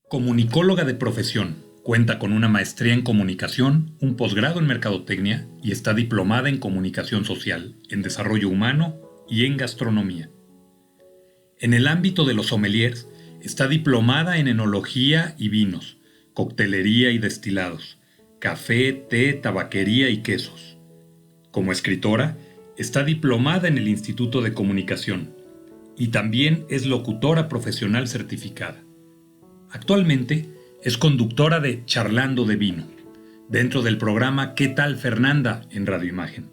Comunicóloga de profesión, cuenta con una maestría en comunicación, un posgrado en mercadotecnia y está diplomada en comunicación social, en desarrollo humano y en gastronomía. En el ámbito de los sommeliers, está diplomada en enología y vinos, coctelería y destilados, café, té, tabaquería y quesos. Como escritora, está diplomada en el Instituto de Comunicación y también es locutora profesional certificada. Actualmente es conductora de Charlando de Vino, dentro del programa ¿Qué tal Fernanda? En Radio Imagen.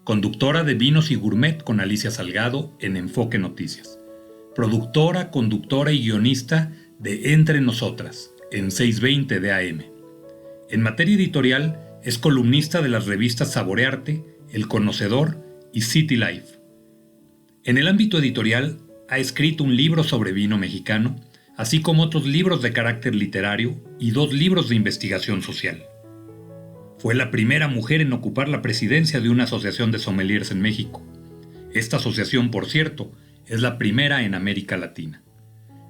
Conductora de Vinos y Gourmet con Alicia Salgado en Enfoque Noticias. Productora, conductora y guionista de Entre Nosotras, en 620 de AM. En materia editorial, es columnista de las revistas Saborearte, El Conocedor y City Life. En el ámbito editorial, ha escrito un libro sobre vino mexicano, así como otros libros de carácter literario y 2 libros de investigación social. Fue la primera mujer en ocupar la presidencia de una asociación de sommeliers en México. Esta asociación, por cierto, es la primera en América Latina.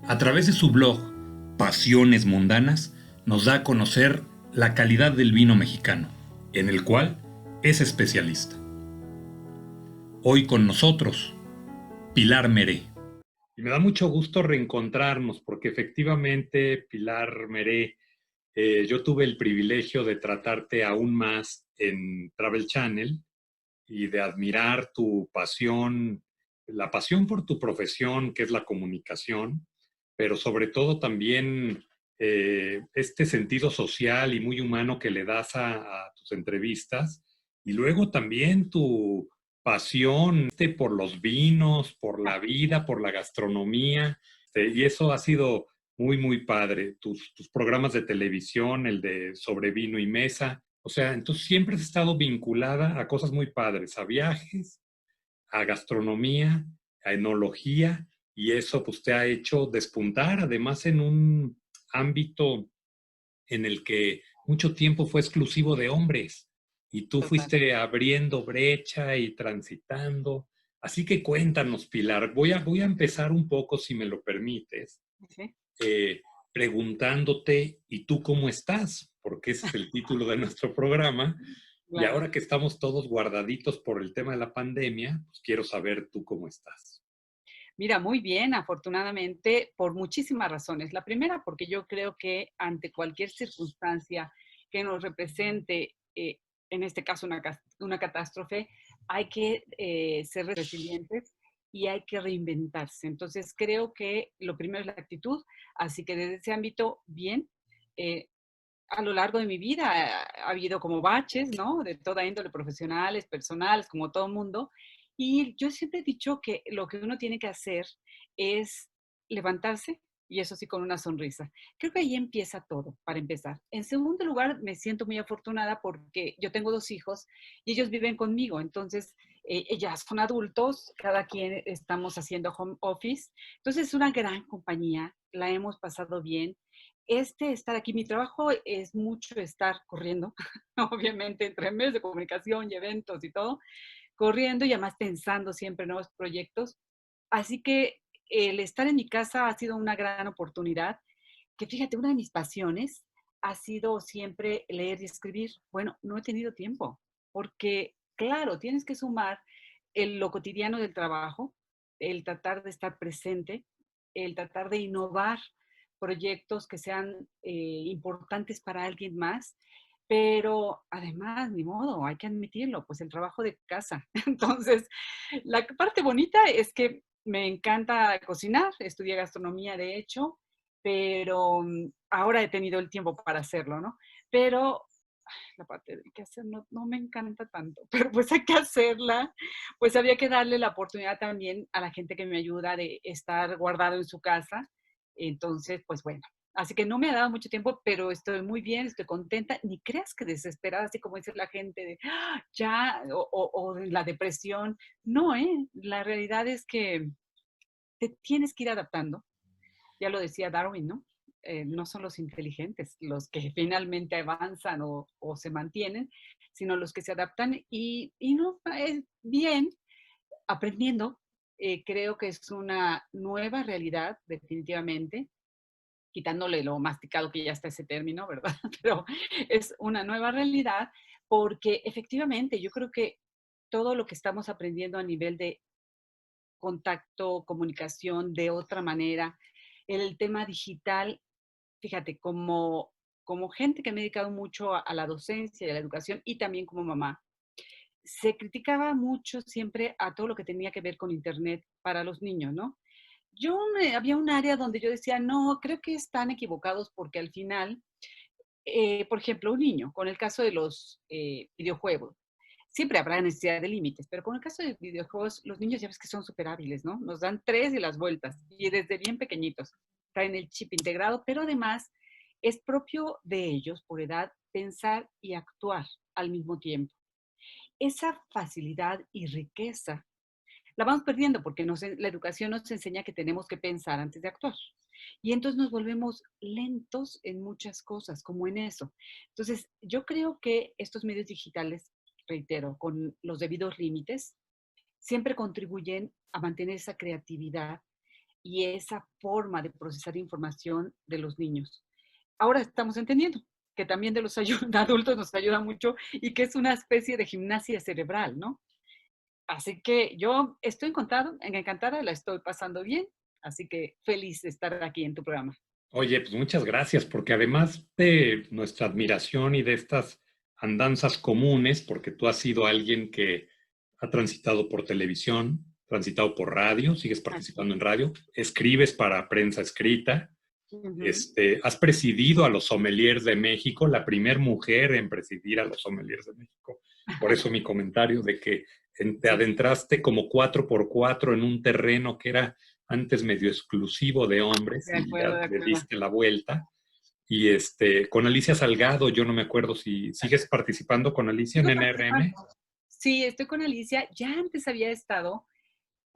A través de su blog, Pasiones Mundanas, nos da a conocer la calidad del vino mexicano, en el cual es especialista. Hoy con nosotros, Pilar Meré. Y me da mucho gusto reencontrarnos porque efectivamente, Pilar Meré, yo tuve el privilegio de tratarte aún más en Travel Channel y de admirar tu pasión, la pasión por tu profesión, que es la comunicación, pero sobre todo también este sentido social y muy humano que le das a tus entrevistas, y luego también tu pasión por los vinos, por la vida, por la gastronomía, y eso ha sido muy, muy padre. Tus programas de televisión, el de Sobre Vino y Mesa, o sea, entonces siempre has estado vinculada a cosas muy padres, a viajes, a gastronomía, a enología, y eso pues te ha hecho despuntar, además en un ámbito en el que mucho tiempo fue exclusivo de hombres, y tú Total. fuiste abriendo brecha y transitando. Así que cuéntanos, Pilar, voy a empezar un poco, si me lo permites, Sí, eh, preguntándote, ¿y tú cómo estás? Porque ese es el título de nuestro programa. Y claro. ahora que estamos todos guardaditos por el tema de la pandemia, pues quiero saber tú cómo estás. Mira, muy bien, afortunadamente, por muchísimas razones. La primera, porque yo creo que ante cualquier circunstancia que nos represente, en este caso una catástrofe, hay que ser resilientes y hay que reinventarse. Entonces, creo que lo primero es la actitud, así que desde ese ámbito, bien. Eh, a lo largo de mi vida ha habido como baches, ¿no? De toda índole, profesionales, personales, como todo mundo. Y yo siempre he dicho que lo que uno tiene que hacer es levantarse y eso sí con una sonrisa. Creo que ahí empieza todo, para empezar. En segundo lugar, me siento muy afortunada porque yo tengo 2 hijos y ellos viven conmigo. Entonces, ellas son adultos, cada quien estamos haciendo home office. Entonces, es una gran compañía, la hemos pasado bien. Estar aquí, mi trabajo es mucho estar corriendo, obviamente entre medios de comunicación y eventos y todo, corriendo y además pensando siempre en nuevos proyectos. Así que el estar en mi casa ha sido una gran oportunidad, que fíjate, una de mis pasiones ha sido siempre leer y escribir. Bueno, no he tenido tiempo, porque claro, tienes que sumar lo cotidiano del trabajo, el tratar de estar presente, el tratar de innovar proyectos que sean importantes para alguien más, pero además, ni modo, hay que admitirlo, pues el trabajo de casa. Entonces, la parte bonita es que me encanta cocinar, estudié gastronomía de hecho, pero ahora he tenido el tiempo para hacerlo, ¿no? Pero la parte del que hacer no me encanta tanto, pero pues hay que hacerla. Pues había que darle la oportunidad también a la gente que me ayuda de estar guardado en su casa. Entonces, pues bueno, así que no me ha dado mucho tiempo, pero estoy muy bien, estoy contenta. Ni creas que desesperada, así como dice la gente de "Ah, ya", o de la depresión. No, ¿eh? La realidad es que te tienes que ir adaptando. Ya lo decía Darwin, ¿no? No son los inteligentes los que finalmente avanzan o se mantienen, sino los que se adaptan y no, es bien, aprendiendo. Creo que es una nueva realidad, definitivamente, quitándole lo masticado que ya está ese término, ¿verdad? Pero es una nueva realidad porque efectivamente yo creo que todo lo que estamos aprendiendo a nivel de contacto, comunicación de otra manera, el tema digital, fíjate, como gente que me he dedicado mucho a la docencia y a la educación y también como mamá, se criticaba mucho siempre a todo lo que tenía que ver con Internet para los niños, ¿no? Había un área donde yo decía, no, creo que están equivocados porque al final, por ejemplo, un niño, con el caso de los videojuegos, siempre habrá necesidad de límites, pero con el caso de videojuegos, los niños ya ves que son súper hábiles, ¿no? Nos dan tres y las vueltas, y desde bien pequeñitos traen el chip integrado, pero además es propio de ellos, por edad, pensar y actuar al mismo tiempo. Esa facilidad y riqueza la vamos perdiendo porque la educación nos enseña que tenemos que pensar antes de actuar. Y entonces nos volvemos lentos en muchas cosas, como en eso. Entonces, yo creo que estos medios digitales, reitero, con los debidos límites, siempre contribuyen a mantener esa creatividad y esa forma de procesar información de los niños. Ahora estamos entendiendo que también de los adultos nos ayuda mucho y que es una especie de gimnasia cerebral, ¿no? Así que yo estoy encantada, la estoy pasando bien, así que feliz de estar aquí en tu programa. Oye, pues muchas gracias, porque además de nuestra admiración y de estas andanzas comunes, porque tú has sido alguien que ha transitado por televisión, transitado por radio, sigues Así participando en es. radio, escribes para prensa escrita, Ujú. has presidido a los sommeliers de México, la primer mujer en presidir a los sommeliers de México. Por eso mi comentario de que te Sí, adentraste como 4x4 en un terreno que era antes medio exclusivo de hombres de y acuerdo, ya de le acuerdo. diste la vuelta. Y con Alicia Salgado, yo no me acuerdo si sigues participando con Alicia en Sigo participando. NRM. Sí, estoy con Alicia. Ya antes había estado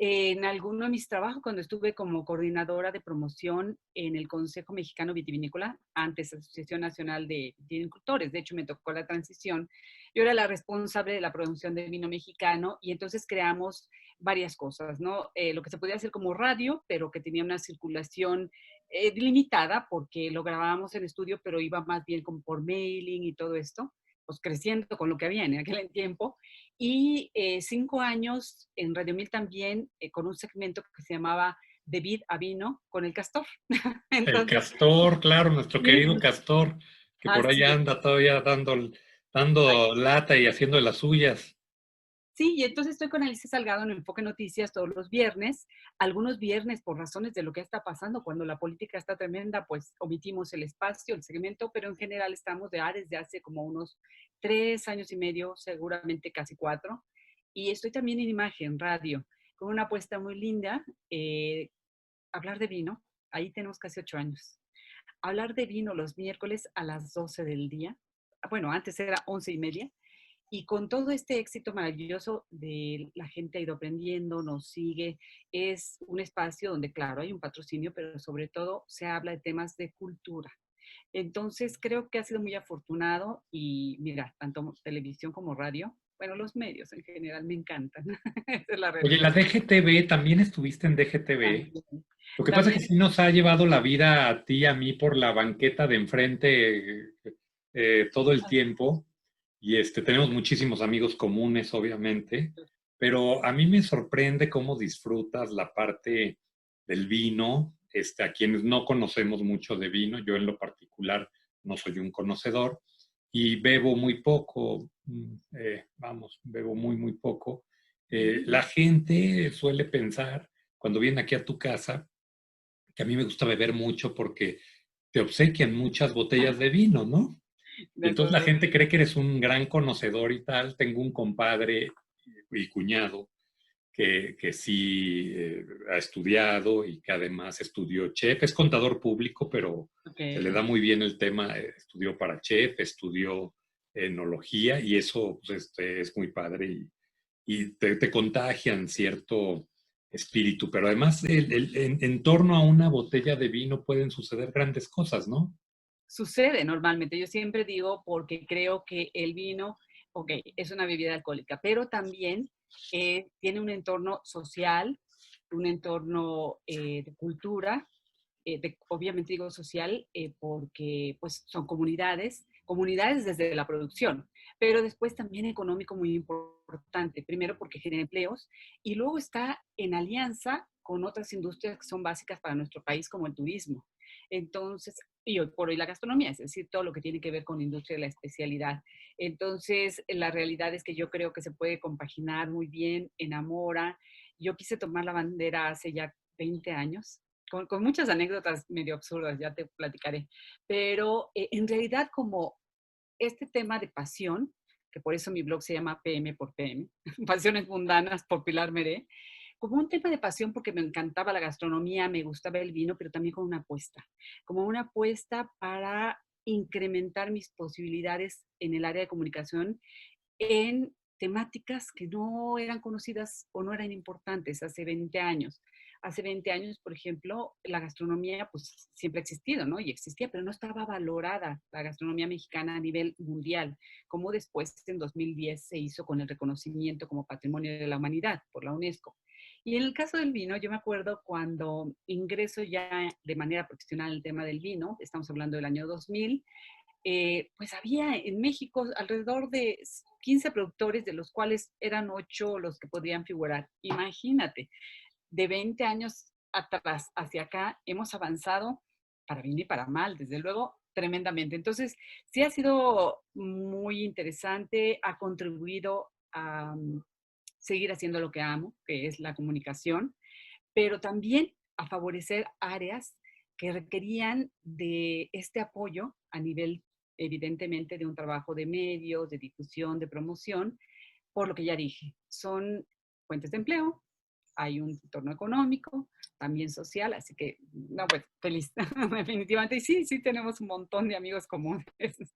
en alguno de mis trabajos cuando estuve como coordinadora de promoción en el Consejo Mexicano Vitivinícola, antes Asociación Nacional de Viticultores. De hecho, me tocó la transición. Yo era la responsable de la producción de vino mexicano y entonces creamos varias cosas, ¿no? Lo que se podía hacer como radio, pero que tenía una circulación limitada porque lo grabábamos en estudio, pero iba más bien como por mailing y todo esto, pues creciendo con lo que había en aquel tiempo. Y 5 años en Radio Mil también con un segmento que se llamaba De Vid a Vino con el Castor. El Entonces, Castor, claro, nuestro sí, querido Castor, que por ahí así es. anda todavía dando lata y haciendo de las suyas. Sí, y entonces estoy con Alicia Salgado en Enfoque Noticias todos los viernes. Algunos viernes, por razones de lo que está pasando, cuando la política está tremenda, pues omitimos el espacio, el segmento, pero en general estamos desde hace como unos 3 años y medio, seguramente casi 4. Y estoy también en Imagen Radio, con una apuesta muy linda, hablar de vino. Ahí tenemos casi 8 años. Hablar de vino los miércoles a las 12 del día. Bueno, antes era 11:30 y con todo este éxito maravilloso de la gente ha ido aprendiendo, nos sigue, es un espacio donde, claro, hay un patrocinio, pero sobre todo se habla de temas de cultura. Entonces, creo que ha sido muy afortunado y mira, tanto televisión como radio, bueno, los medios en general me encantan. Esa es la Oye, la realidad. DGTV, también estuviste en DGTV. También, Lo que pasa es también que sí nos ha llevado la vida a ti, a mí, por la banqueta de enfrente todo el tiempo. Y tenemos muchísimos amigos comunes, obviamente, pero a mí me sorprende cómo disfrutas la parte del vino. A quienes no conocemos mucho de vino, yo en lo particular no soy un conocedor y bebo muy poco, vamos, bebo muy, muy poco. La gente suele pensar, cuando viene aquí a tu casa, que a mí me gusta beber mucho porque te obsequian muchas botellas de vino, ¿no? de Y entonces la acuerdo. gente cree que eres un gran conocedor y tal. Tengo un compadre y cuñado que sí ha estudiado y que además estudió chef. Es contador público, pero Ok. se le da muy bien el tema. Estudió para chef, estudió enología y eso pues, es muy padre y te contagian cierto espíritu. Pero además en torno a una botella de vino pueden suceder grandes cosas, ¿no? Sucede normalmente. Yo siempre digo porque creo que el vino, ok, es una bebida alcohólica, pero también tiene un entorno social, un entorno de cultura, obviamente digo social, porque pues son comunidades, comunidades desde la producción, pero después también económico muy importante, primero porque genera empleos y luego está en alianza con otras industrias que son básicas para nuestro país como el turismo. Entonces, y hoy por hoy la gastronomía, es decir, todo lo que tiene que ver con la industria de la especialidad. Entonces, la realidad es que yo creo que se puede compaginar muy bien, enamora. Yo quise tomar la bandera hace ya 20 años, con muchas anécdotas medio absurdas, ya te platicaré, pero en realidad como este tema de pasión, que por eso mi blog se llama PM por PM, Pasiones Mundanas por Pilar Meré, como un tema de pasión porque me encantaba la gastronomía, me gustaba el vino, pero también como una apuesta para incrementar mis posibilidades en el área de comunicación en temáticas que no eran conocidas o no eran importantes hace 20 años. Hace 20 años, por ejemplo, la gastronomía pues siempre ha existido, ¿no? Y existía, pero no estaba valorada la gastronomía mexicana a nivel mundial, como después en 2010 se hizo con el reconocimiento como Patrimonio de la Humanidad por la UNESCO. Y en el caso del vino, yo me acuerdo cuando ingreso ya de manera profesional el tema del vino, estamos hablando del año 2000, pues había en México alrededor de 15 productores, de los cuales eran 8 los que podrían figurar. Imagínate, de 20 años atrás hacia acá hemos avanzado para bien y para mal, desde luego, tremendamente. Entonces, sí ha sido muy interesante, ha contribuido a seguir haciendo lo que amo, que es la comunicación, pero también a favorecer áreas que requerían de este apoyo a nivel, evidentemente, de un trabajo de medios, de difusión, de promoción, por lo que ya dije, son fuentes de empleo, hay un entorno económico, también social, así que, no, pues feliz, definitivamente. Y sí, sí tenemos un montón de amigos comunes.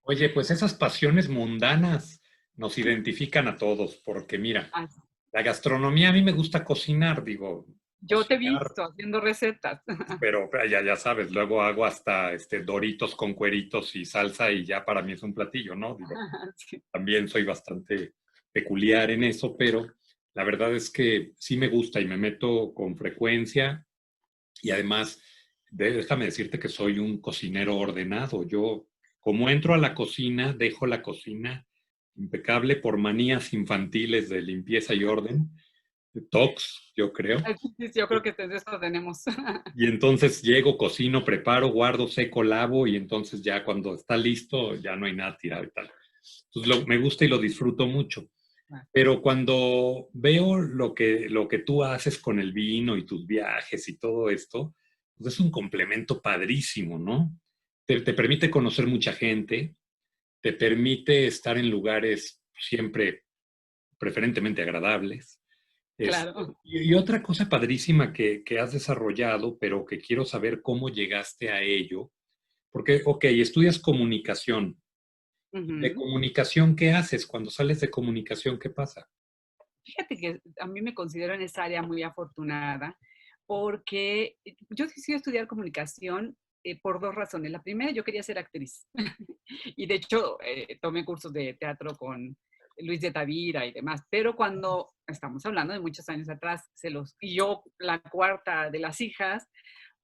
Oye, pues esas pasiones mundanas nos identifican a todos, porque mira, Ah, la gastronomía a mí me gusta cocinar, digo, yo te he cocinar, visto haciendo recetas. pero ya sabes, luego hago hasta Doritos con cueritos y salsa y ya para mí es un platillo, ¿no? Digo, Sí, también soy bastante peculiar en eso, pero la verdad es que sí me gusta y me meto con frecuencia y además, déjame decirte que soy un cocinero ordenado. Yo, como entro a la cocina, dejo la cocina impecable por manías infantiles de limpieza y orden, de tocs, yo creo. sí, sí, yo creo que de eso tenemos. Y entonces llego, cocino, preparo, guardo, seco, lavo y entonces ya cuando está listo ya no hay nada tirado y tal. Entonces me gusta y lo disfruto mucho. Pero cuando veo lo que tú haces con el vino y tus viajes y todo esto, pues es un complemento padrísimo, ¿no? Te permite conocer mucha gente, te permite estar en lugares siempre preferentemente agradables. Claro. Y otra cosa padrísima que has desarrollado, pero que quiero saber cómo llegaste a ello, porque, ok, estudias comunicación. De Ujú. comunicación, ¿qué haces? Cuando sales de comunicación, ¿qué pasa? Fíjate que a mí me considero en esa área muy afortunada porque yo decidí estudiar comunicación por 2 razones. La primera, yo quería ser actriz y de hecho tomé cursos de teatro con Luis de Tavira y demás, pero cuando estamos hablando de muchos años atrás, y yo la cuarta de las hijas,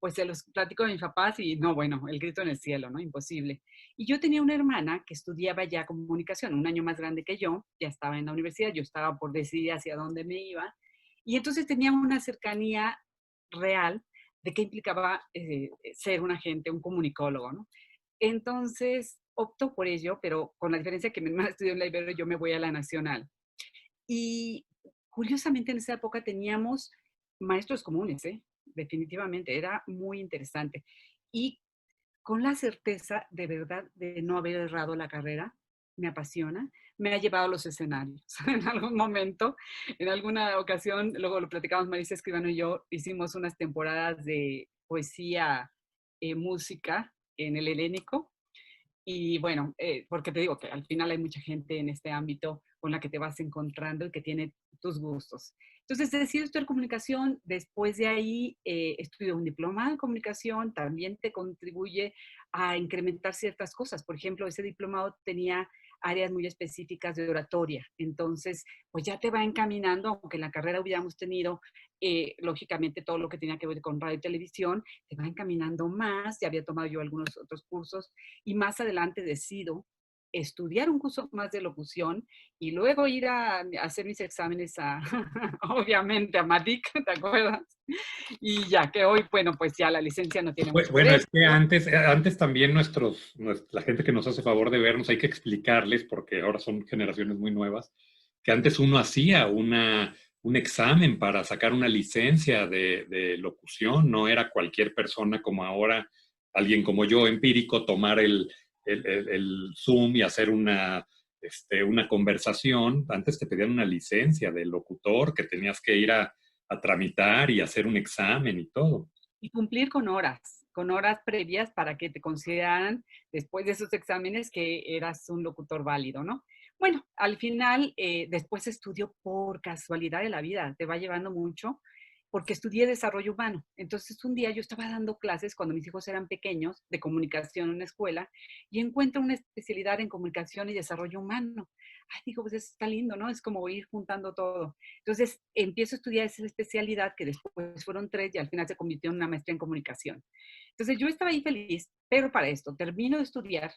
pues se los platico a mis papás y no, bueno, el grito en el cielo, ¿no? Imposible. Y yo tenía una hermana que estudiaba ya comunicación, un año más grande que yo, ya estaba en la universidad, yo estaba por decidir hacia dónde me iba, y entonces tenía una cercanía real de qué implicaba ser un agente, un comunicólogo, ¿no? Entonces opto por ello, pero con la diferencia que mi hermana estudió en la Ibero, yo me voy a la Nacional. Y curiosamente en esa época teníamos maestros comunes, ¿eh? Definitivamente, era muy interesante. Y con la certeza de verdad de no haber errado la carrera, me apasiona, me ha llevado a los escenarios. En algún momento, en alguna ocasión, luego lo platicamos Marisa Escribano y yo, hicimos unas temporadas de poesía, música en el Helénico y bueno, porque te digo que al final hay mucha gente en este ámbito con la que te vas encontrando y que tiene tus gustos. Entonces decidí estudiar comunicación, después de ahí estudié un diplomado en comunicación, también te contribuye a incrementar ciertas cosas. Por ejemplo, ese diplomado tenía áreas muy específicas de oratoria. Entonces, pues ya te va encaminando, aunque en la carrera hubiéramos tenido, lógicamente, todo lo que tenía que ver con radio y televisión, te va encaminando más. Ya había tomado yo algunos otros cursos y más adelante decido estudiar un curso más de locución y luego ir a hacer mis exámenes a, obviamente, a MADIC, ¿te acuerdas? Y ya que hoy, bueno, pues ya la licencia no tiene mucho que Bueno, ver. es que antes también la gente que nos hace favor de vernos, hay que explicarles, porque ahora son generaciones muy nuevas, que antes uno hacía un examen para sacar una licencia de locución, no era cualquier persona como ahora, alguien como yo, empírico, tomar el Zoom y hacer una conversación. Antes te pedían una licencia de locutor que tenías que ir a tramitar y hacer un examen y todo. Y cumplir con horas previas para que te consideraran después de esos exámenes que eras un locutor válido, ¿no? Bueno, al final, después estudio por casualidad de la vida, te va llevando mucho, porque estudié desarrollo humano. Entonces, un día yo estaba dando clases cuando mis hijos eran pequeños de comunicación en una escuela y encuentro una especialidad en comunicación y desarrollo humano. Ay, digo, pues eso está lindo, ¿no? Es como ir juntando todo. Entonces, empiezo a estudiar esa especialidad que después fueron 3 y al final se convirtió en una maestría en comunicación. Entonces, yo estaba ahí feliz, pero para esto termino de estudiar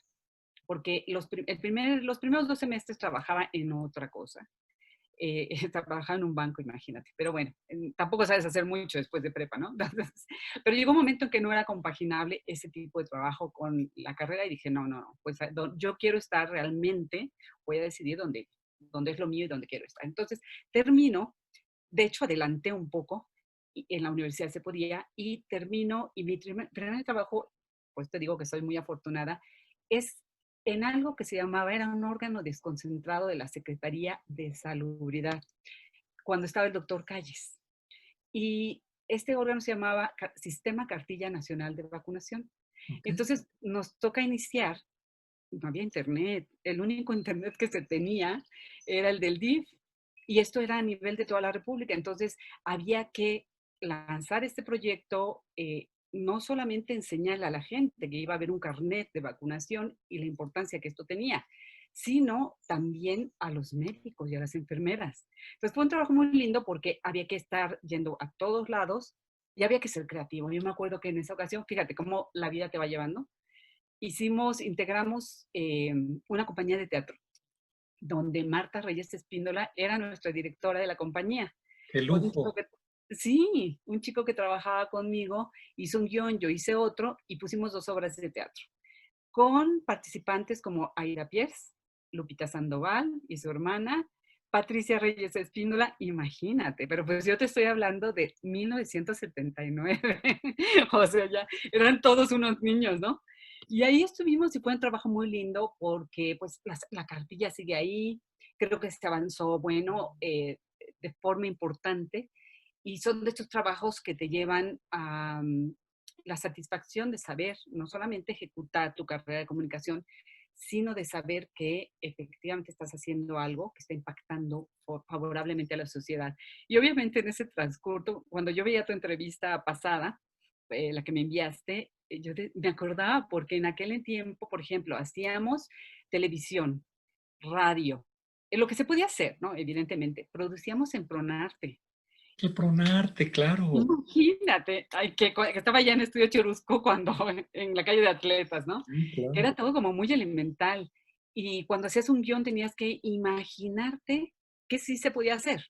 porque los primeros 2 semestres trabajaba en otra cosa. Trabajaba en un banco, imagínate. Pero bueno, tampoco sabes hacer mucho después de prepa, ¿no? Entonces, pero llegó un momento en que no era compaginable ese tipo de trabajo con la carrera y dije, no, no, no, pues yo quiero estar realmente, voy a decidir dónde es lo mío y dónde quiero estar. Entonces, termino, de hecho, adelanté un poco, y en la universidad se podía, y termino, y mi primer trabajo, pues te digo que soy muy afortunada, es en algo que se llamaba, era un órgano desconcentrado de la Secretaría de Salubridad, cuando estaba el doctor Calles. Y este órgano se llamaba Sistema Cartilla Nacional de Vacunación. Ok. Entonces nos toca iniciar, no había internet, el único internet que se tenía era el del DIF, y esto era a nivel de toda la República. Entonces había que lanzar este proyecto, no solamente enseñarle a la gente que iba a haber un carnet de vacunación y la importancia que esto tenía, sino también a los médicos y a las enfermeras. Entonces fue un trabajo muy lindo porque había que estar yendo a todos lados y había que ser creativo. Yo me acuerdo que en esa ocasión, fíjate cómo la vida te va llevando, integramos una compañía de teatro donde Marta Reyes Espíndola era nuestra directora de la compañía. Qué Un chico lujo. que, sí, un chico que trabajaba conmigo hizo un guión, yo hice otro y pusimos 2 obras de teatro con participantes como Aira Pierce, Lupita Sandoval y su hermana, Patricia Reyes Espíndola, imagínate, pero pues yo te estoy hablando de 1979, o sea, ya eran todos unos niños, ¿no? Y ahí estuvimos y fue un trabajo muy lindo porque pues la cartilla sigue ahí, creo que se avanzó, bueno, de forma importante y son de estos trabajos que te llevan a la satisfacción de saber, no solamente ejecutar tu carrera de comunicación, sino de saber que efectivamente estás haciendo algo que está impactando favorablemente a la sociedad. Y obviamente en ese transcurso, cuando yo veía tu entrevista pasada, la que me enviaste, me acordaba porque en aquel tiempo, por ejemplo, hacíamos televisión, radio, lo que se podía hacer, ¿no? Evidentemente, producíamos en Pronarte. Qué pronarte, claro. Imagínate, ay, que estaba ya en Estudio Churusco cuando en la calle de Atletas, ¿no? Sí, Que claro. era todo como muy elemental. Y cuando hacías un guión tenías que imaginarte que sí se podía hacer,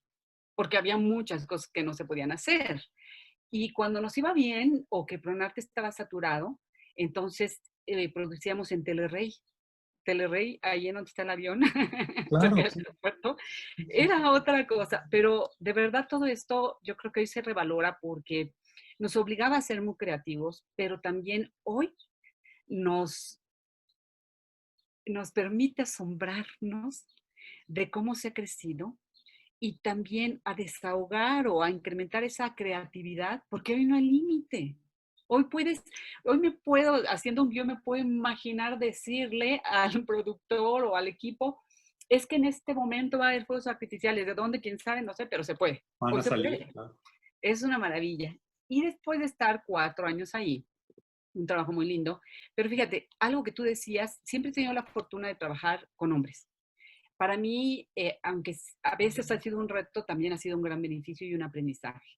porque había muchas cosas que no se podían hacer. Y cuando nos iba bien o que Pronarte estaba saturado, entonces producíamos en Telerrey. Telerrey, ahí en donde está el avión, cerca Claro, del sí, aeropuerto, sí, sí. era otra cosa. Pero de verdad todo esto yo creo que hoy se revalora porque nos obligaba a ser muy creativos, pero también hoy nos, nos permite asombrarnos de cómo se ha crecido y también a desahogar o a incrementar esa creatividad, porque hoy no hay límite. Hoy puedes, hoy me puedo, haciendo un guión, me puedo imaginar decirle al productor o al equipo, es que en este momento va a haber fuegos artificiales, ¿de dónde? ¿Quién sabe? No sé, pero se puede. Van Hoy a se salir, puede. claro. Es una maravilla. Y después de estar 4 años ahí, un trabajo muy lindo. Pero fíjate, algo que tú decías, siempre he tenido la fortuna de trabajar con hombres. Para mí, aunque a veces ha sido un reto, también ha sido un gran beneficio y un aprendizaje.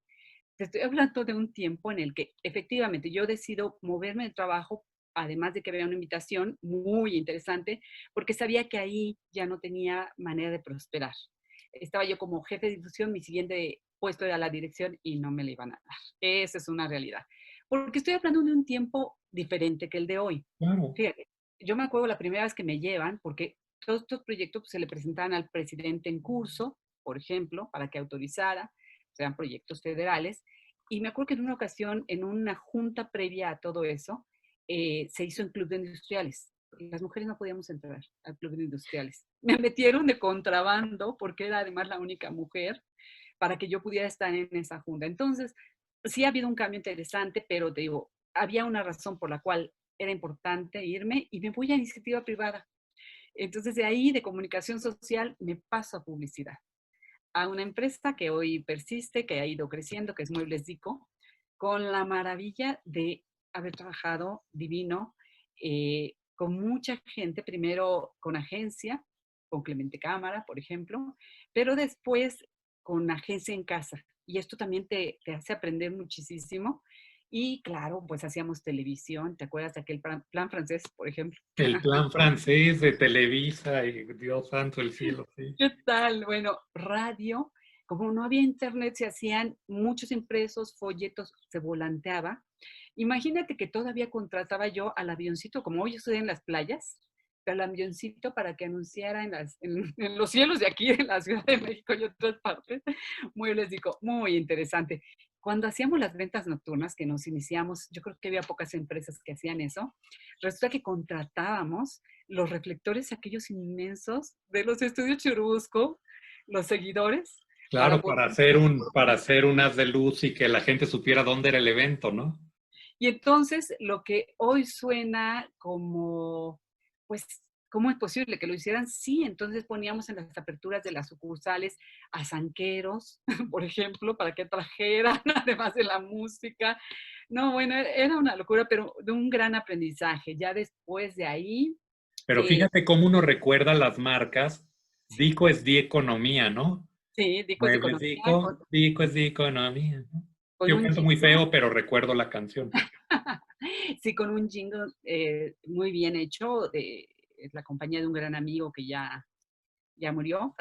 Te estoy hablando de un tiempo en el que efectivamente yo decido moverme de trabajo, además de que había una invitación muy interesante, porque sabía que ahí ya no tenía manera de prosperar. Estaba yo como jefe de difusión, mi siguiente puesto era la dirección y no me la iban a dar. Esa es una realidad. Porque estoy hablando de un tiempo diferente que el de hoy. Claro. Fíjate, yo me acuerdo la primera vez que me llevan, porque todos estos proyectos pues, se le presentaban al presidente en curso, por ejemplo, para que autorizara, sean proyectos federales. Y me acuerdo que en una ocasión, en una junta previa a todo eso, se hizo en Club de Industriales. Las mujeres no podíamos entrar al Club de Industriales. Me metieron de contrabando porque era además la única mujer para que yo pudiera estar en esa junta. Entonces, sí ha habido un cambio interesante, pero te digo, había una razón por la cual era importante irme y me voy a iniciativa privada. Entonces, de ahí, de comunicación social, me paso a publicidad, a una empresa que hoy persiste, que ha ido creciendo, que es Muebles Dico, con la maravilla de haber trabajado divino, con mucha gente, primero con agencia, con Clemente Cámara, por ejemplo, pero después con agencia en casa. Y esto también te hace aprender muchísimo. Y claro, pues hacíamos televisión, ¿te acuerdas de aquel plan francés, por ejemplo? El plan francés de Televisa y Dios santo el cielo, sí. ¿Qué tal? Bueno, radio, como no había internet, se hacían muchos impresos, folletos, se volanteaba. Imagínate que todavía contrataba yo al avioncito, como hoy estoy en las playas, al avioncito para que anunciara en los cielos de aquí, en la Ciudad de México y otras partes. Muy, les digo, muy interesante. Cuando hacíamos las ventas nocturnas, que nos iniciamos, yo creo que había pocas empresas que hacían eso, resulta que contratábamos los reflectores aquellos inmensos de los estudios Churubusco, los seguidores, para Claro, poder... para hacer un haz de luz y que la gente supiera dónde era el evento, ¿no? Y entonces lo que hoy suena como, pues, ¿cómo es posible que lo hicieran? Sí, entonces poníamos en las aperturas de las sucursales a zanqueros, por ejemplo, para que trajeran, además de la música. No, bueno, era una locura, pero de un gran aprendizaje. Ya después de ahí, Pero eh, fíjate cómo uno recuerda las marcas. sí, Dico es di economía, ¿no? sí, Dicos de Muebles Economía, Dico es di economía, ¿no? con Yo un canto muy jingle. feo, pero recuerdo la canción. Sí, con un jingle muy bien hecho, es la compañía de un gran amigo que ya murió,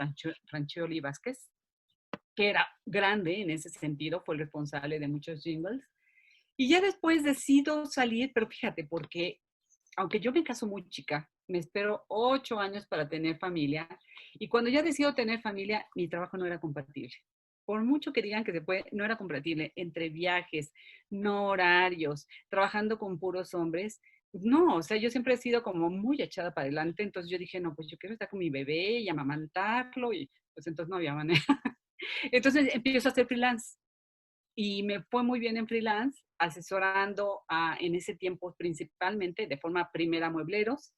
Franchioli Vázquez, que era grande en ese sentido, fue el responsable de muchos jingles. Y ya después decido salir, pero fíjate, porque aunque yo me caso muy chica, me espero 8 años para tener familia, y cuando ya decido tener familia, mi trabajo no era compatible. Por mucho que digan que se puede, no era compatible entre viajes, no horarios, trabajando con puros hombres. No, o sea, yo siempre he sido como muy echada para adelante, entonces yo dije, no, pues yo quiero estar con mi bebé y amamantarlo, y pues entonces no había manera. Entonces empiezo a hacer freelance y me fue muy bien en freelance, asesorando en ese tiempo principalmente de forma primera muebleros,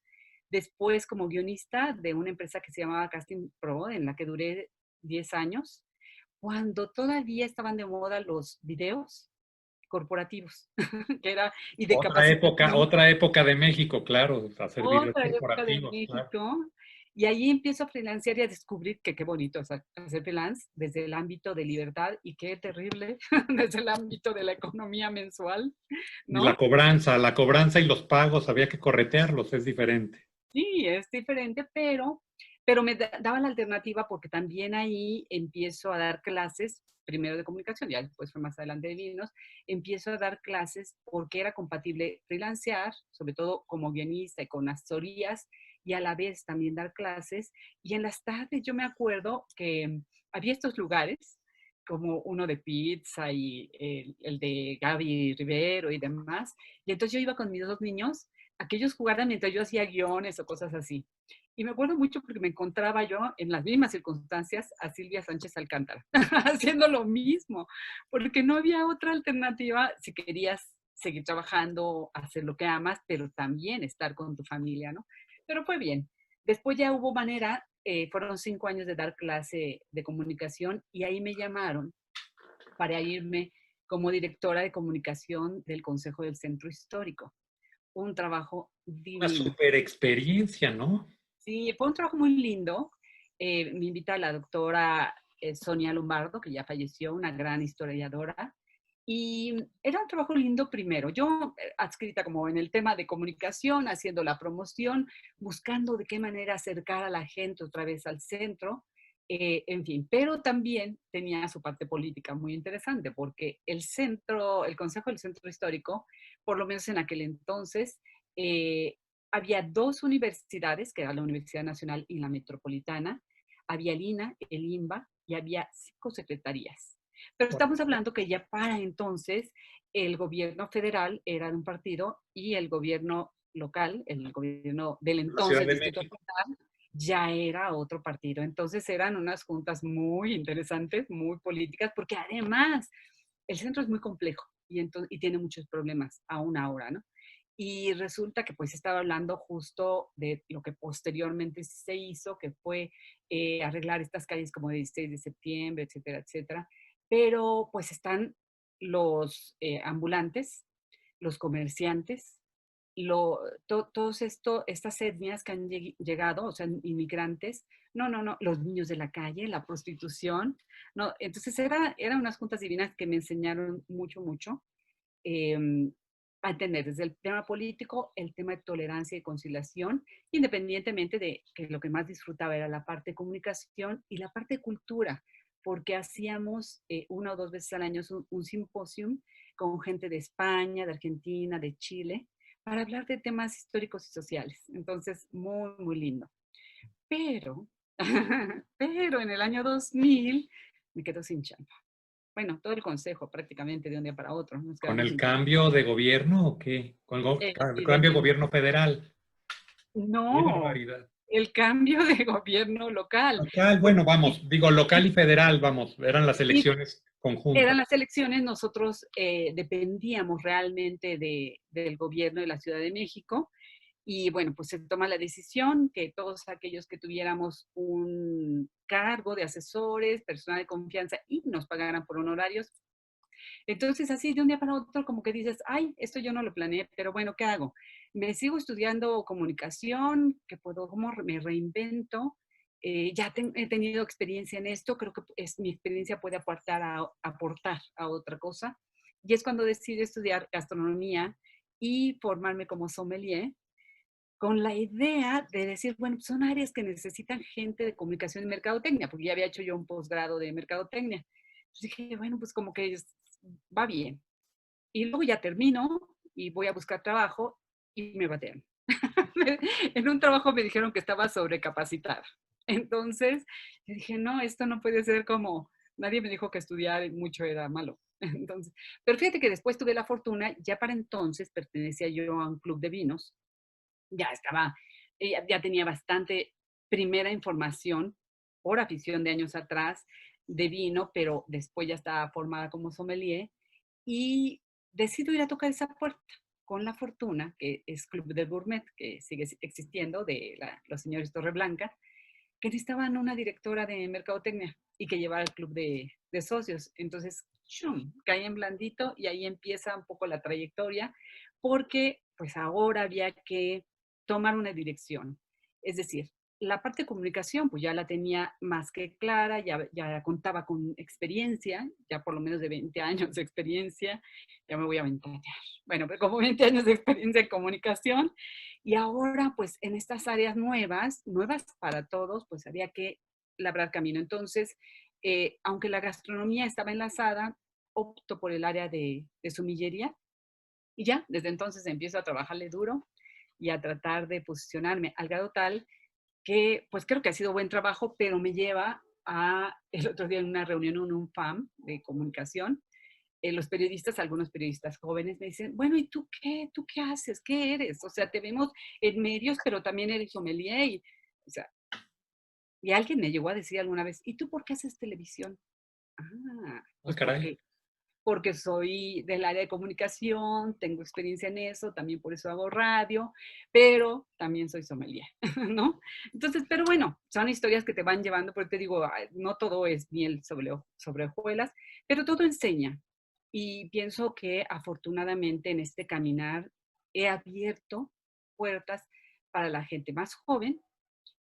después como guionista de una empresa que se llamaba Casting Pro, en la que duré 10 años, cuando todavía estaban de moda los videos corporativos, que era, y de capacitación. Otra época de México, claro, hacer videos Otra época de corporativos, claro. México. Y ahí empiezo a freelancear y a descubrir que qué bonito es hacer freelance desde el ámbito de libertad y qué terrible desde el ámbito de la economía mensual, Y ¿no? la cobranza y los pagos, había que corretearlos, es diferente. Sí, es diferente, pero me daba la alternativa porque también ahí empiezo a dar clases, primero de comunicación, ya después fue más adelante de vinos, empiezo a dar clases porque era compatible freelancear, sobre todo como guionista y con asesorías, y a la vez también dar clases. Y en las tardes yo me acuerdo que había estos lugares, como uno de pizza y el de Gaby Rivero y demás, y entonces yo iba con mis dos niños a que ellos jugaran mientras yo hacía guiones o cosas así. Y me acuerdo mucho porque me encontraba yo en las mismas circunstancias a Silvia Sánchez Alcántara, haciendo lo mismo, porque no había otra alternativa si querías seguir trabajando, hacer lo que amas, pero también estar con tu familia, ¿no? Pero fue bien. Después ya hubo manera, fueron 5 años de dar clase de comunicación y ahí me llamaron para irme como directora de comunicación del Consejo del Centro Histórico. un trabajo Una divino. super experiencia, ¿no? Sí, fue un trabajo muy lindo. Me invita la doctora Sonia Lombardo, que ya falleció, una gran historiadora. Y era un trabajo lindo primero. Yo adscrita como en el tema de comunicación, haciendo la promoción, buscando de qué manera acercar a la gente otra vez al centro, en fin. Pero también tenía su parte política muy interesante, porque el centro, el Consejo del Centro Histórico, por lo menos en aquel entonces, eh, había dos universidades, que era la Universidad Nacional y la Metropolitana, había el INA, el INBA, y había 5 secretarías. Pero estamos hablando que ya para entonces el gobierno federal era de un partido y el gobierno local, el gobierno del La Ciudad entonces de Distrito México. Federal, ya era otro partido. Entonces eran unas juntas muy interesantes, muy políticas, porque además el centro es muy complejo y tiene muchos problemas aún ahora, ¿no? Y resulta que pues estaba hablando justo de lo que posteriormente se hizo, que fue arreglar estas calles como de 16 de septiembre, etcétera, etcétera. Pero pues están los ambulantes, los comerciantes, todos estas etnias que han llegado, o sea, inmigrantes, no, los niños de la calle, la prostitución, no, entonces eran unas juntas divinas que me enseñaron mucho, mucho eh, a entender desde el tema político, el tema de tolerancia y conciliación, independientemente de que lo que más disfrutaba era la parte de comunicación y la parte de cultura, porque hacíamos una o dos veces al año un simposium con gente de España, de Argentina, de Chile, para hablar de temas históricos y sociales. Entonces, muy, muy lindo. Pero, pero en el año 2000 me quedo sin chamba. Bueno, todo el consejo prácticamente de un día para otro, nos ¿Con quedamos el sin chamba. cambio de gobierno o qué? ¿Con el cambio de Evidentemente. gobierno federal? ¡Qué No, barbaridad! el cambio de gobierno local, Local, porque bueno, vamos, digo local y federal, vamos, eran las sí, elecciones eran conjuntas. las elecciones, nosotros dependíamos realmente del gobierno de la Ciudad de México y bueno, pues se toma la decisión que todos aquellos que tuviéramos un cargo de asesores, personal de confianza y nos pagaran por honorarios. Entonces, así de un día para otro, como que dices, ay, esto yo no lo planeé, pero bueno, ¿qué hago? Me sigo estudiando comunicación, que puedo, cómo me reinvento. He tenido experiencia en esto, creo que mi experiencia puede aportar a otra cosa. Y es cuando decido estudiar gastronomía y formarme como sommelier, con la idea de decir, bueno, son áreas que necesitan gente de comunicación y mercadotecnia, porque ya había hecho yo un posgrado de mercadotecnia. Entonces dije, bueno, pues como que va bien. Y luego ya termino y voy a buscar trabajo y me batean. En un trabajo me dijeron que estaba sobrecapacitada. Entonces, yo dije, no, esto no puede ser como, nadie me dijo que estudiar mucho era malo. Entonces, pero fíjate que después tuve la fortuna, ya para entonces pertenecía yo a un club de vinos, ya estaba, ya tenía bastante primera información por afición de años atrás de vino, pero después ya estaba formada como sommelier y decido ir a tocar esa puerta con la fortuna, que es Club de Gourmet, que sigue existiendo, de los señores Torreblanca, que necesitaban una directora de mercadotecnia y que llevara el club de socios. Entonces, ¡shum!, caí en blandito y ahí empieza un poco la trayectoria, porque pues ahora había que tomar una dirección. Es decir, la parte de comunicación, pues ya la tenía más que clara, ya contaba con experiencia, ya por lo menos de 20 años de experiencia, ya me voy a aventar. Bueno, pero como 20 años de experiencia en comunicación, y ahora, pues en estas áreas nuevas, nuevas para todos, pues había que labrar camino. Entonces, aunque la gastronomía estaba enlazada, opto por el área de sumillería y ya, desde entonces empiezo a trabajarle duro y a tratar de posicionarme al grado tal que pues creo que ha sido buen trabajo, pero me lleva a el otro día en una reunión en un FAM de comunicación, los periodistas, algunos periodistas jóvenes me dicen, bueno, ¿y tú qué? ¿Tú qué haces? ¿Qué eres? O sea, te vemos en medios, pero también eres sommelier. O sea, y alguien me llegó a decir alguna vez, ¿y tú por qué haces televisión? Ah, Ah, pues caray. porque soy del área de comunicación, tengo experiencia en eso, también por eso hago radio, pero también soy sommelier, ¿no? Entonces, pero bueno, son historias que te van llevando, porque te digo, no todo es miel sobre hojuelas, pero todo enseña. Y pienso que afortunadamente en este caminar he abierto puertas para la gente más joven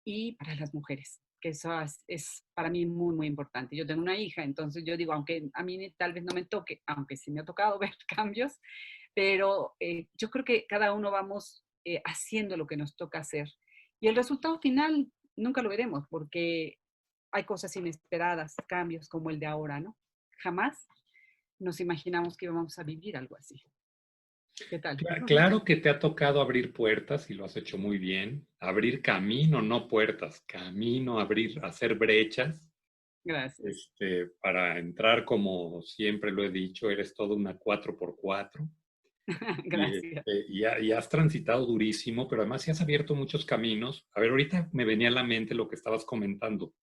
y para las mujeres, que eso es para mí muy, muy importante. Yo tengo una hija, entonces yo digo, aunque a mí tal vez no me toque, aunque sí me ha tocado ver cambios, pero yo creo que cada uno vamos haciendo lo que nos toca hacer. Y el resultado final nunca lo veremos, porque hay cosas inesperadas, cambios como el de ahora, ¿no? Jamás nos imaginamos que íbamos a vivir algo así. ¿Qué tal? Claro que te ha tocado abrir puertas y lo has hecho muy bien. Abrir camino, no puertas, camino, abrir, hacer brechas. Gracias. Para entrar, como siempre lo he dicho, eres toda una 4x4 Gracias. y has transitado durísimo, pero además sí has abierto muchos caminos. A ver, ahorita me venía a la mente lo que estabas comentando.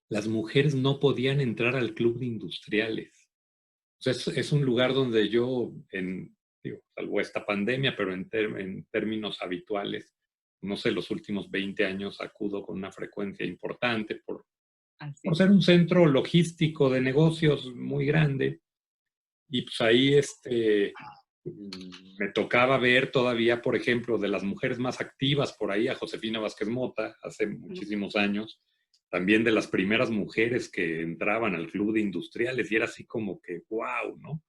Las mujeres no podían entrar al club de industriales. O sea, es un lugar donde yo, digo, salvo esta pandemia, pero en términos habituales, no sé, los últimos 20 años acudo con una frecuencia importante por Así. ser un centro logístico de negocios muy grande. Y pues ahí me tocaba ver todavía, por ejemplo, de las mujeres más activas por ahí, a Josefina Vázquez Mota, hace Ujú. muchísimos años, también de las primeras mujeres que entraban al club de industriales, y era así como que, wow, ¿no? ¿De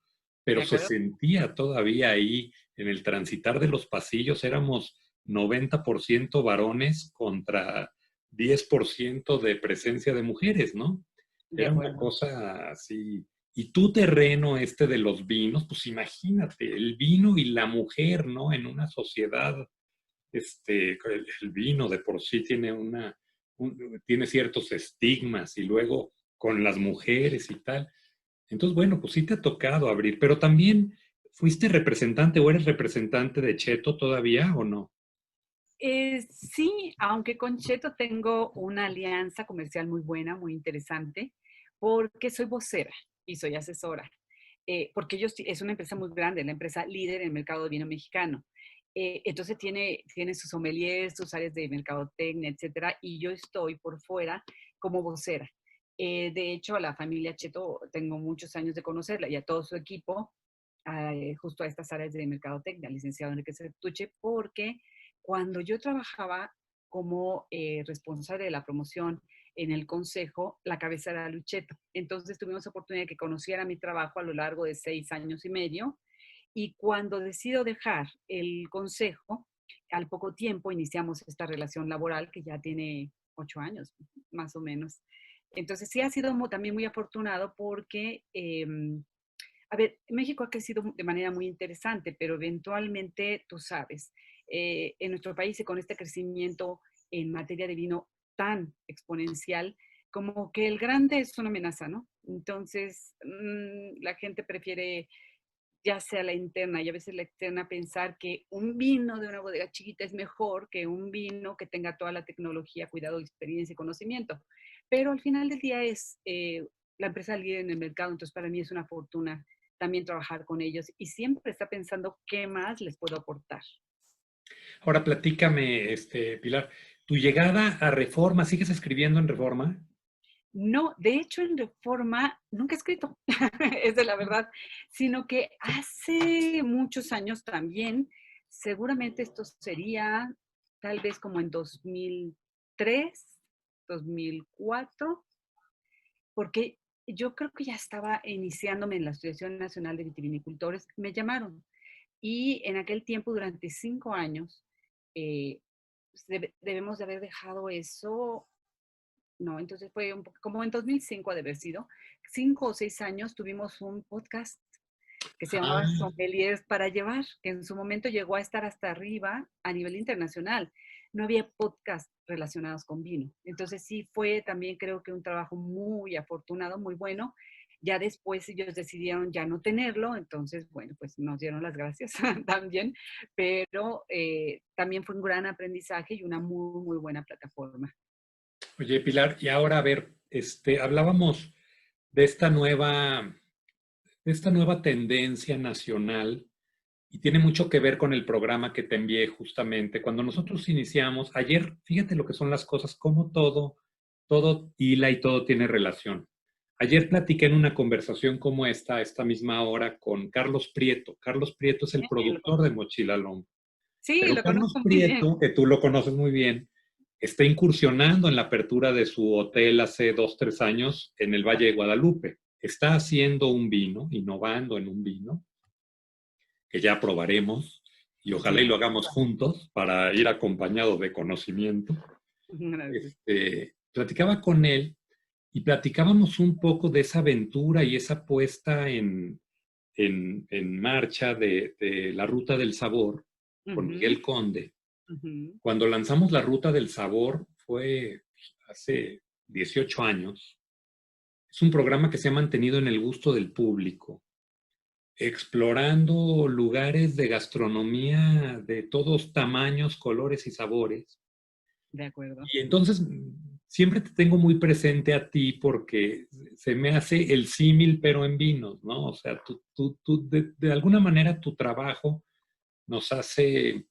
Pero se acuerdo? sentía todavía ahí en el transitar de los pasillos, éramos 90% varones contra 10% de presencia de mujeres, ¿no? De Era una acuerdo. cosa así. Y tu terreno de los vinos, pues imagínate, el vino y la mujer, ¿no? En una sociedad, el vino de por sí tiene tiene ciertos estigmas y luego con las mujeres y tal. Entonces, bueno, pues sí te ha tocado abrir, pero también fuiste representante o eres representante de Cheto todavía o no. Sí, aunque con Cheto tengo una alianza comercial muy buena, muy interesante, porque soy vocera y soy asesora. Porque es una empresa muy grande, la empresa líder en el mercado de vino mexicano. Entonces tiene sus sommeliers, sus áreas de mercadotecnia, etcétera, y yo estoy por fuera como vocera. De hecho, a la familia Cheto tengo muchos años de conocerla y a todo su equipo, justo a estas áreas de mercadotecnia, licenciado Enrique Sertuche, porque cuando yo trabajaba como responsable de la promoción en el consejo, la cabeza era Lucheto. Entonces tuvimos oportunidad de que conociera mi trabajo a lo largo de 6 años y medio. Y cuando decido dejar el consejo, al poco tiempo iniciamos esta relación laboral que ya tiene 8 años, más o menos. Entonces sí ha sido también muy afortunado porque a ver, México ha crecido de manera muy interesante, pero eventualmente, tú sabes, en nuestro país y con este crecimiento en materia de vino tan exponencial, como que el grande es una amenaza, ¿no? Entonces, la gente prefiere ya sea la interna y a veces la externa pensar que un vino de una bodega chiquita es mejor que un vino que tenga toda la tecnología, cuidado, experiencia y conocimiento. Pero al final del día es la empresa líder en el mercado, entonces para mí es una fortuna también trabajar con ellos y siempre está pensando qué más les puedo aportar. Ahora platícame, Pilar, tu llegada a Reforma, ¿sigues escribiendo en Reforma? No, de hecho en Reforma nunca he escrito, es de la verdad, sino que hace muchos años también, seguramente esto sería tal vez como en 2003, 2004, porque yo creo que ya estaba iniciándome en la Asociación Nacional de Vitivinicultores, me llamaron y en aquel tiempo, durante 5 años, eh, debemos de haber dejado eso. No, entonces fue como en 2005 ha de haber sido. 5 o 6 años tuvimos un podcast que se llamaba Ah, Sommeliers para Llevar, que en su momento llegó a estar hasta arriba a nivel internacional. No había podcast relacionados con vino. Entonces sí fue también creo que un trabajo muy afortunado, muy bueno. Ya después ellos decidieron ya no tenerlo, entonces bueno, pues nos dieron las gracias también, pero también fue un gran aprendizaje y una muy, muy buena plataforma. oye, Pilar, y ahora a ver, hablábamos de esta nueva tendencia nacional y tiene mucho que ver con el programa que te envié justamente. Cuando nosotros iniciamos, ayer, fíjate lo que son las cosas, cómo todo hila y todo tiene relación. Ayer platiqué en una conversación como esta misma hora, con Carlos Prieto. Carlos Prieto es el Sí, lo productor de conozco. Mochila Lomo. Sí, Pero lo Carlos conozco muy bien. Prieto, que tú lo conoces muy bien, está incursionando en la apertura de su hotel hace 2, 3 años en el Valle de Guadalupe. Está haciendo un vino, innovando en un vino, que ya probaremos y ojalá y Sí, lo hagamos juntos para ir acompañado de conocimiento. gracias. Platicaba con él y platicábamos un poco de esa aventura y esa puesta en marcha de la Ruta del Sabor con Ujú, Miguel Conde. ujú. Cuando lanzamos la Ruta del Sabor fue hace 18 años. Es un programa que se ha mantenido en el gusto del público, explorando lugares de gastronomía de todos tamaños, colores y sabores. De acuerdo. Y entonces siempre te tengo muy presente a ti porque se me hace el símil, pero en vinos, ¿no? O sea, de alguna manera tu trabajo nos hace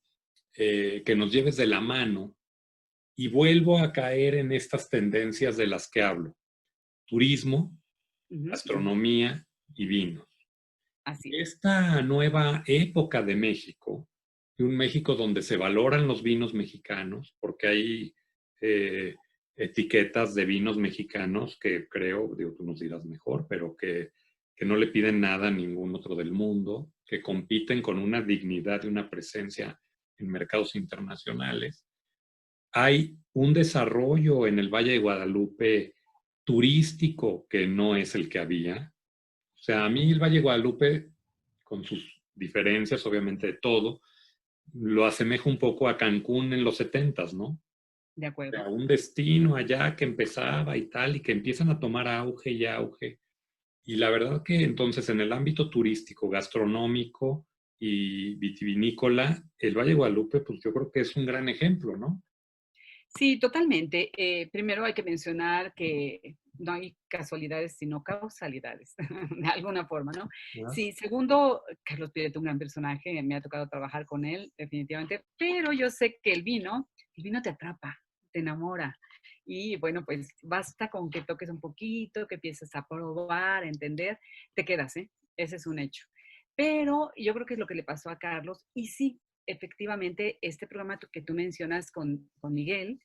que nos lleves de la mano y vuelvo a caer en estas tendencias de las que hablo: turismo, Ujú, ujú. gastronomía y vino. Así es. Esta nueva época de México, de un México donde se valoran los vinos mexicanos, porque hay eh, etiquetas de vinos mexicanos que creo, digo, tú nos dirás mejor, pero que no le piden nada a ningún otro del mundo, que compiten con una dignidad y una presencia en mercados internacionales. Hay un desarrollo en el Valle de Guadalupe turístico que no es el que había. O sea, a mí el Valle de Guadalupe, con sus diferencias, obviamente de todo, lo asemejo un poco a Cancún en los 70, ¿no? O De acuerdo. sea, un destino allá que empezaba y tal, y que empiezan a tomar auge y auge. Y la verdad que entonces en el ámbito turístico, gastronómico y vitivinícola, el Valle de Guadalupe, pues yo creo que es un gran ejemplo, ¿no? Sí, totalmente. Primero hay que mencionar que no hay casualidades, sino causalidades, de alguna forma, ¿no? ¿Verdad? Sí, segundo, Carlos Piret, un gran personaje, me ha tocado trabajar con él, definitivamente, pero yo sé que el vino te atrapa, te enamora. Y bueno, pues basta con que toques un poquito, que empieces a probar, a entender, te quedas, ¿eh? Ese es un hecho. Pero yo creo que es lo que le pasó a Carlos. Y sí, efectivamente, este programa que tú mencionas con Miguel,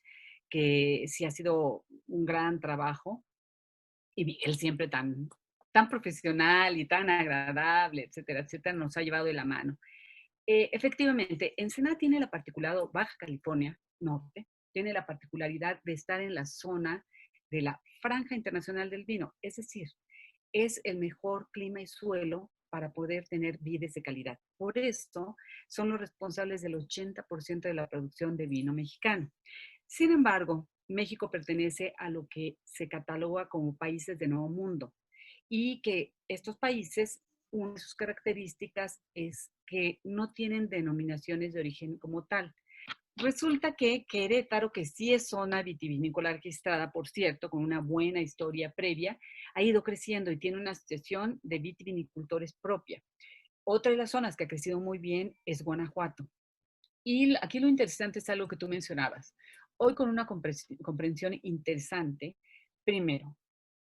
que sí ha sido un gran trabajo, y él siempre tan profesional y tan agradable, etcétera, etcétera, nos ha llevado de la mano. Efectivamente, Ensenada tiene la particularidad, Baja California Norte, tiene la particularidad de estar en la zona de la Franja Internacional del Vino, es decir, es el mejor clima y suelo para poder tener vides de calidad. Por esto, son los responsables del 80% de la producción de vino mexicano. Sin embargo, México pertenece a lo que se cataloga como países de Nuevo Mundo y que estos países, una de sus características es que no tienen denominaciones de origen como tal. Resulta que Querétaro, que sí es zona vitivinícola registrada, por cierto, con una buena historia previa, ha ido creciendo y tiene una asociación de vitivinicultores propia. Otra de las zonas que ha crecido muy bien es Guanajuato. Y aquí lo interesante es algo que tú mencionabas. Hoy con una comprensión interesante, primero,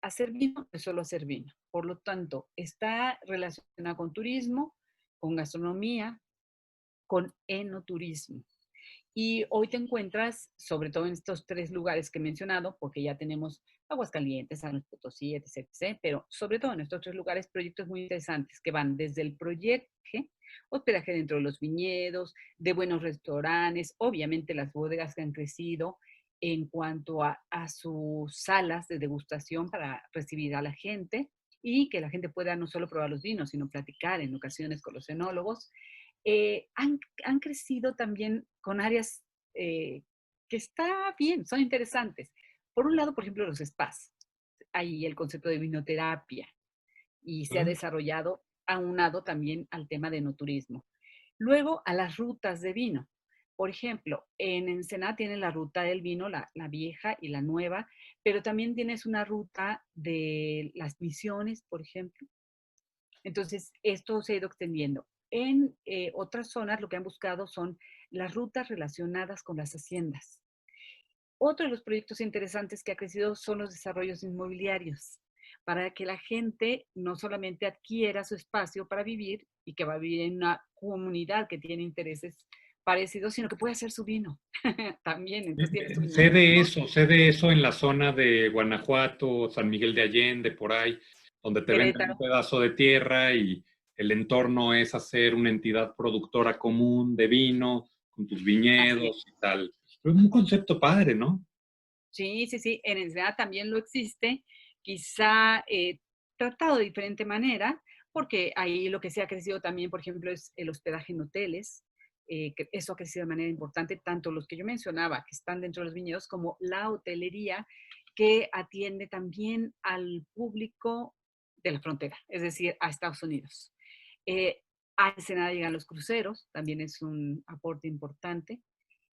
hacer vino no es solo hacer vino. Por lo tanto, está relacionado con turismo, con gastronomía, con enoturismo. Y hoy te encuentras, sobre todo en estos tres lugares que he mencionado, porque ya tenemos Aguascalientes, San Luis Potosí, etc., etc., pero sobre todo en estos tres lugares, proyectos muy interesantes que van desde el proyecto, hospedaje dentro de los viñedos, de buenos restaurantes, obviamente las bodegas que han crecido en cuanto a sus salas de degustación para recibir a la gente y que la gente pueda no solo probar los vinos, sino platicar en ocasiones con los enólogos. Han crecido también con áreas que está bien, son interesantes. Por un lado, por ejemplo, los spas. Hay el concepto de vinoterapia y se ha ¿No? desarrollado aunado también al tema de no turismo. Luego, a las rutas de vino. Por ejemplo, en Ensenada tienen la ruta del vino, la vieja y la nueva, pero también tienes una ruta de las misiones, por ejemplo. Entonces, esto se ha ido extendiendo. En otras zonas lo que han buscado son las rutas relacionadas con las haciendas. Otro de los proyectos interesantes que ha crecido son los desarrollos inmobiliarios. para que la gente no solamente adquiera su espacio para vivir y que va a vivir en una comunidad que tiene intereses parecidos, sino que puede hacer su vino también. Entonces tiene su viñedo. Sé de eso en la zona de Guanajuato, San Miguel de Allende, por ahí, donde te venden un Querétaro. pedazo de tierra y el entorno es hacer una entidad productora común de vino, con tus Así es. viñedos y tal. Es un concepto padre, ¿no? Sí, sí, sí. En Ensenada también lo existe, quizá tratado de diferente manera, porque ahí lo que se ha crecido también, por ejemplo, es el hospedaje en hoteles. Que eso ha crecido de manera importante, tanto los que yo mencionaba, que están dentro de los viñedos, como la hotelería, que atiende también al público de la frontera, es decir, a Estados Unidos. Eh, a Ensenada llegan los cruceros, también es un aporte importante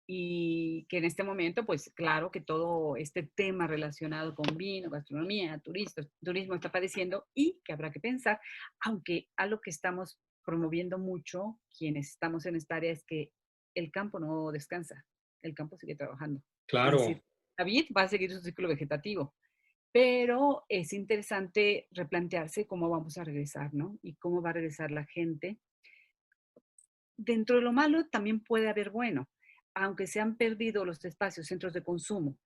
y que en este momento, pues claro que todo este tema relacionado con vino, gastronomía, turismo está padeciendo y que habrá que pensar, aunque algo que estamos promoviendo mucho, quienes estamos en esta área, es que el campo no descansa, el campo sigue trabajando. Es Claro. decir, la vid va a seguir su ciclo vegetativo, pero es interesante replantearse cómo vamos a regresar, ¿no? Y cómo va a regresar la gente dentro de lo malo también puede haber bueno, aunque se han perdido los espacios, centros de consumo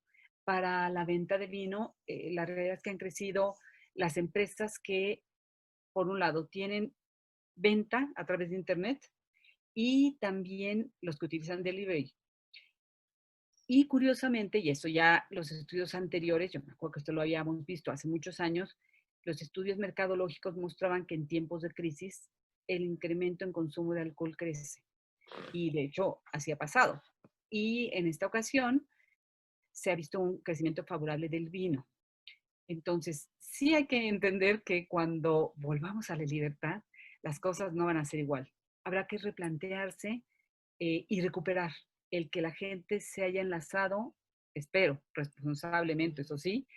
para la venta de vino, la realidad es que han crecido las empresas que, por un lado, tienen venta a través de Internet y también los que utilizan delivery. Y curiosamente, y eso ya los estudios anteriores, yo me acuerdo que esto lo habíamos visto hace muchos años, los estudios mercadológicos mostraban que en tiempos de crisis el incremento en consumo de alcohol crece. Y de hecho, así ha pasado. Y en esta ocasión se ha visto un crecimiento favorable del vino. Entonces, sí hay que entender que cuando volvamos a la libertad, las cosas no van a ser igual. Habrá que replantearse y recuperar el que la gente se haya enlazado, espero, responsablemente, eso sí,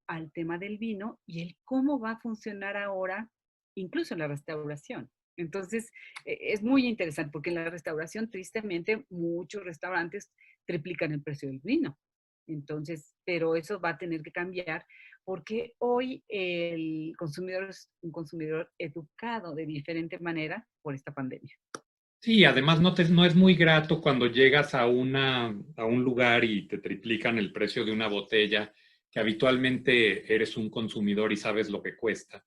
al tema del vino y el cómo va a funcionar ahora, incluso en la restauración. Entonces, es muy interesante porque en la restauración, tristemente, muchos restaurantes triplican el precio del vino. Entonces, pero eso va a tener que cambiar porque hoy el consumidor es un consumidor educado de diferente manera por esta pandemia. Sí, además no es muy grato cuando llegas a a un lugar y te triplican el precio de una botella, que habitualmente eres un consumidor y sabes lo que cuesta.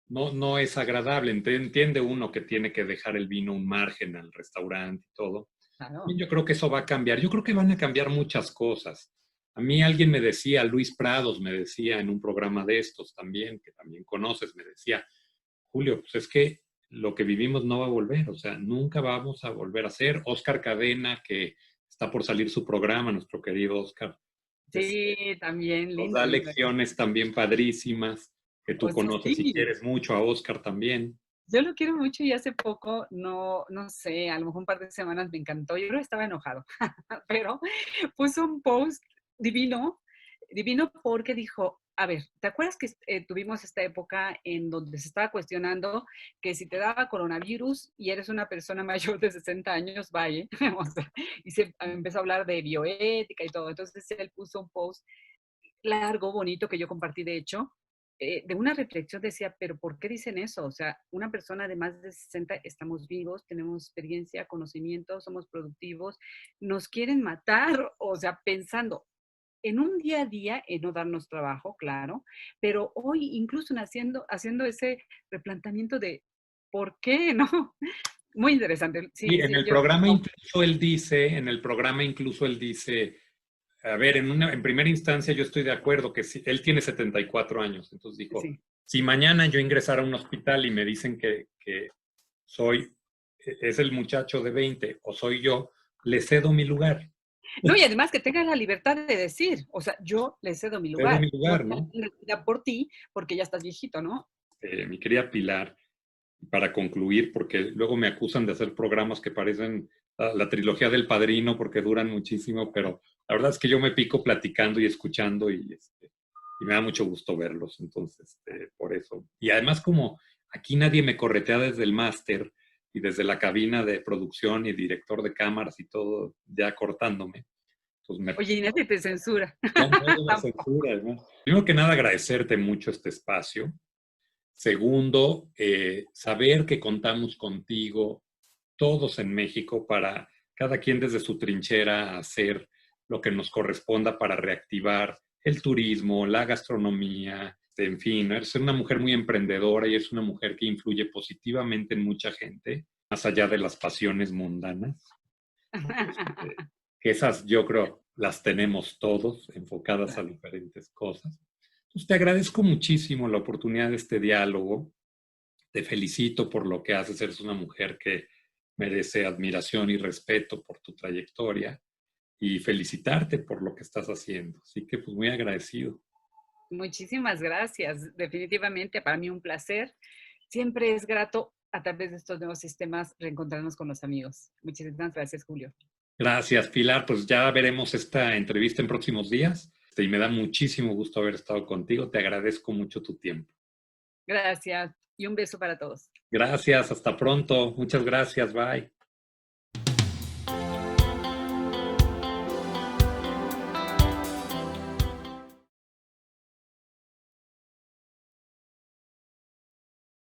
No es agradable. Entiende uno que tiene que dejar el vino un margen al restaurante y todo. Claro. Yo creo que eso va a cambiar. Yo creo que van a cambiar muchas cosas. A mí alguien me decía, Luis Prados me decía en un programa de estos también, que también conoces, me decía, Julio, pues es que lo que vivimos no va a volver, o sea, nunca vamos a volver a ser. Oscar Cadena, que está por salir su programa, nuestro querido Oscar, Sí, también, nos lindo, da lindo. lecciones también padrísimas, que tú Pues conoces y sí, quieres mucho a Oscar también. yo lo quiero mucho y hace poco, no sé, a lo mejor un par de semanas me encantó. Yo creo que estaba enojado, pero puso un post divino, divino porque dijo, a ver, ¿te acuerdas que tuvimos esta época en donde se estaba cuestionando que si te daba coronavirus y eres una persona mayor de 60 años, vaya, o sea, y se empezó a hablar de bioética y todo. Entonces él puso un post largo, bonito, que yo compartí, de hecho, de una reflexión decía, pero ¿por qué dicen eso? O sea, una persona de más de 60, estamos vivos, tenemos experiencia, conocimiento, somos productivos, nos quieren matar, o sea, pensando en un día a día, en no darnos trabajo, claro, pero hoy incluso haciendo ese replanteamiento de ¿por qué no? Muy interesante. Y Sí, sí, yo en el programa incluso él dice, a ver, en primera instancia yo estoy de acuerdo que si, él tiene 74 años, entonces dijo, sí. si mañana yo ingresara a un hospital y me dicen que soy, es el muchacho de 20 o soy yo, le cedo mi lugar, No, y además que tengas la libertad de decir, o sea, yo le cedo mi cedo lugar, mi no lugar, te ¿no? la vida por ti, porque ya estás viejito, ¿no? Mi querida Pilar, para concluir, porque luego me acusan de hacer programas que parecen la trilogía del Padrino porque duran muchísimo, pero la verdad es que yo me pico platicando y escuchando y me da mucho gusto verlos, entonces, por eso. Y además como aquí nadie me corretea desde el máster y desde la cabina de producción y director de cámaras y todo, ya cortándome. Entonces, Oye, y nadie te censura. no, no hay una Tampoco. censura, ¿no? Primero que nada, agradecerte mucho este espacio. Segundo, saber que contamos contigo todos en México para cada quien desde su trinchera hacer lo que nos corresponda para reactivar el turismo, la gastronomía, en fin, eres una mujer muy emprendedora y es una mujer que influye positivamente en mucha gente, más allá de las pasiones mundanas. Que esas yo creo las tenemos todos enfocadas a diferentes cosas. Entonces te agradezco muchísimo la oportunidad de este diálogo. Te felicito por lo que haces. Eres una mujer que merece admiración y respeto por tu trayectoria y felicitarte por lo que estás haciendo. Así que pues muy agradecido. Muchísimas gracias. Definitivamente para mí un placer. Siempre es grato a través de estos nuevos sistemas reencontrarnos con los amigos. Muchísimas gracias, Julio. Gracias, Pilar. Pues ya veremos esta entrevista en próximos días. Y me da muchísimo gusto haber estado contigo. Te agradezco mucho tu tiempo. Gracias y un beso para todos. Gracias, hasta pronto. Muchas gracias. Bye.